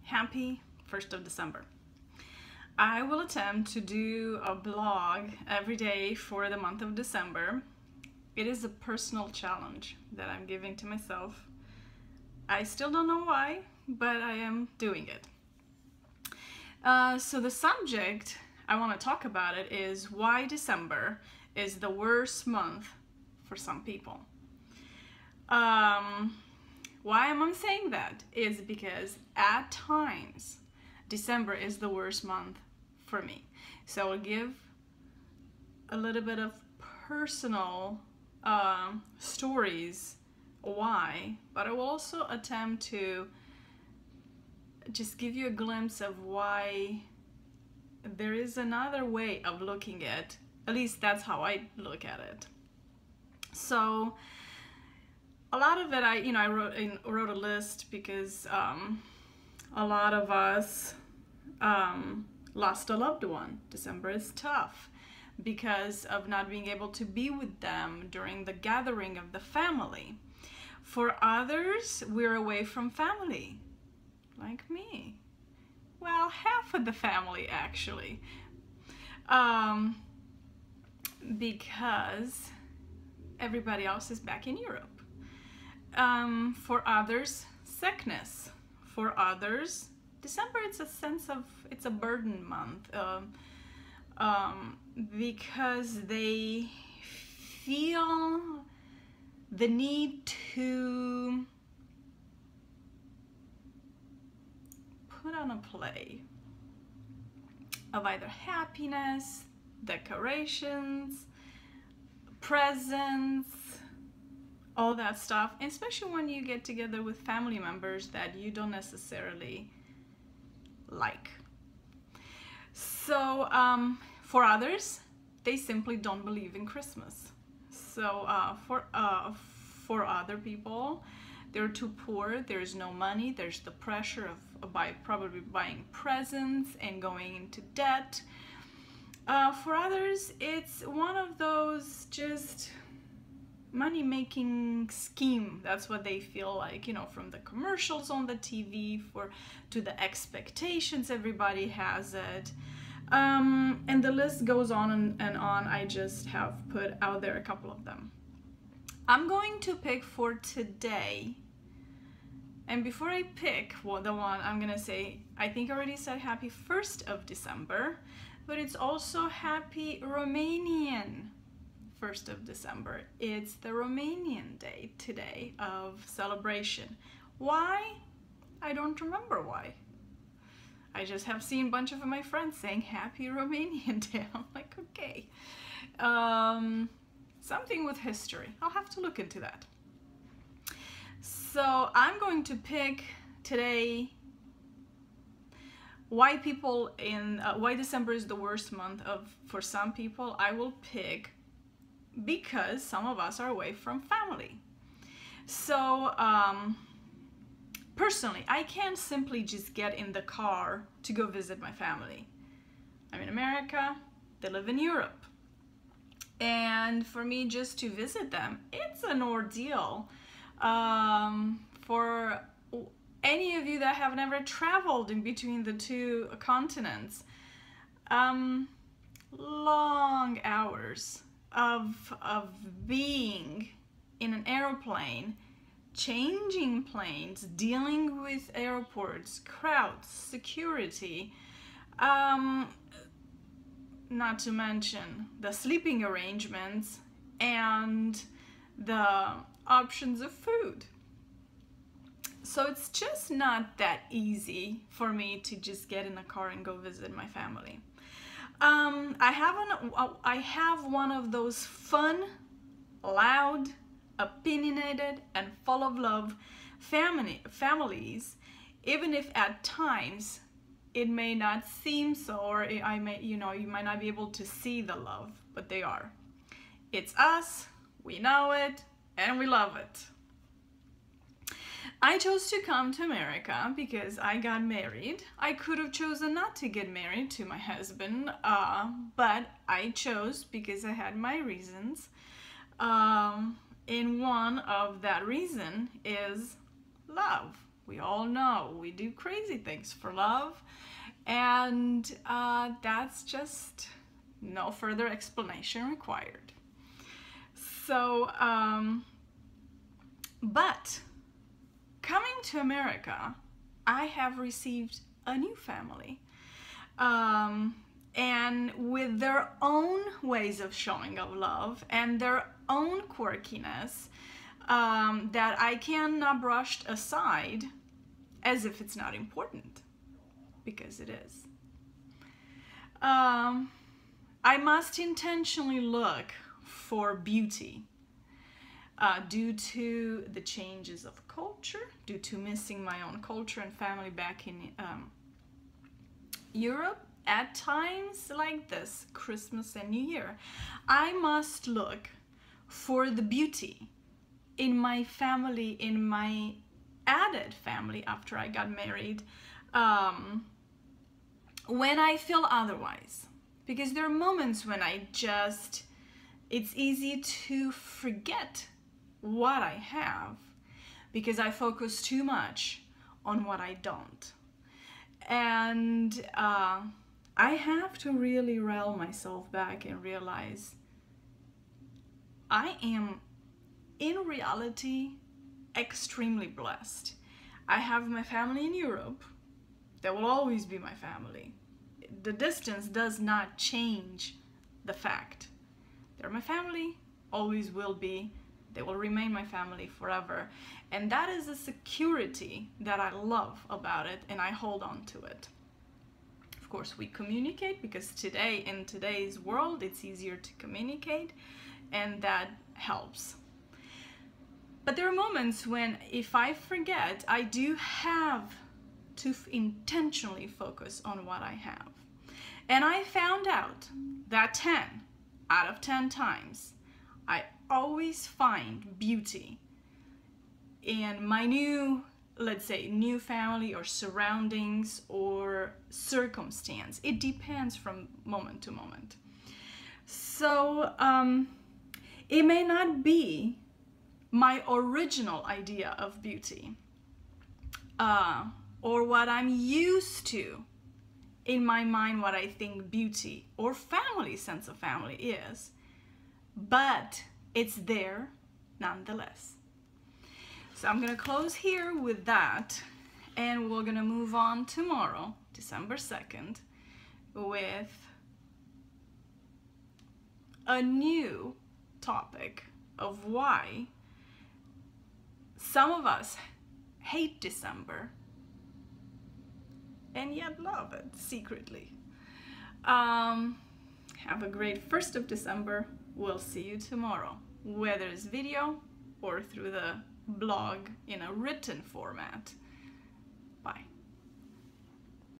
Happy 1st of December. I will attempt to do a blog every day for the month of December. It is a personal challenge that I'm giving to myself. I still don't know why, but I am doing it. So the subject I want to talk about it is why December is the worst month for some people. Why am I saying that is because at times December is the worst month for me. So I'll give a little bit of personal stories why, but I will also attempt to just give you a glimpse of why there is another way of looking at least that's how I look at it. So a lot of it, I wrote a list because a lot of us lost a loved one. December is tough because of not being able to be with them during the gathering of the family. For others, we're away from family, like me. Well, half of the family actually, because everybody else is back in Europe. For others, sickness. For others, December, it's a burden month because they feel the need to put on a play of either happiness, decorations, presents, all that stuff, especially when you get together with family members that you don't necessarily like. So for others, they simply don't believe in Christmas. So for other people, they're too poor, there's no money, there's the pressure of probably buying presents and going into debt. For others, it's one of those just money-making scheme. That's what they feel like, from the commercials on the TV to the expectations everybody has it. And the list goes on and on. I just have put out there a couple of them. I'm going to pick for today, and before I pick the one, I'm gonna say, I think I already said happy 1st of December, but it's also happy Romanian 1st of December. It's the Romanian day today of celebration. Why? I don't remember why. I just have seen a bunch of my friends saying happy Romanian day. I'm like, okay. Something with history. I'll have to look into that. So I'm going to pick today why December is the worst month for some people. I will pick because some of us are away from family. So personally, I can't simply just get in the car to go visit my family. I'm in America, they live in Europe. And for me just to visit them, it's an ordeal. For any of you that have never traveled in between the two continents, long hours of being in an airplane, changing planes, dealing with airports, crowds, security, not to mention the sleeping arrangements and the options of food. So it's just not that easy for me to just get in a car and go visit my family. I have one of those fun, loud, opinionated, and full of love families, even if at times it may not seem so, or you might not be able to see the love, but they are. It's us, we know it, and we love it. I chose to come to America because I got married. I could have chosen not to get married to my husband, but I chose because I had my reasons. And one of that reason is love. We all know we do crazy things for love, and that's just no further explanation required. So, but coming to America, I have received a new family, and with their own ways of showing of love and their own quirkiness, that I cannot brush aside as if it's not important, because it is. I must intentionally look for beauty due to the changes of culture, due to missing my own culture and family back in Europe at times like this, Christmas and New Year. I must look for the beauty in my family, in my added family after I got married, when I feel otherwise. Because there are moments when it's easy to forget what I have because I focus too much on what I don't. And I have to really reel myself back and realize I am, in reality, extremely blessed. I have my family in Europe. That will always be my family. The distance does not change the fact. They're my family, always will be. They will remain my family forever. And that is a security that I love about it, and I hold on to it. Of course, we communicate because today, in today's world, it's easier to communicate, and that helps. But there are moments when, if I forget, I do have to intentionally focus on what I have. And I found out that 10 out of 10 times, I always find beauty in my new, let's say, new family or surroundings or circumstance. It depends from moment to moment. So it may not be my original idea of beauty or what I'm used to in my mind, what I think beauty or family, sense of family is, but it's there nonetheless. So I'm gonna close here with that, and we're gonna move on tomorrow, December 2nd, with a new topic of why some of us hate December and yet love it secretly. Have a great 1st of December. We'll see you tomorrow, whether it's video or through the blog in a written format.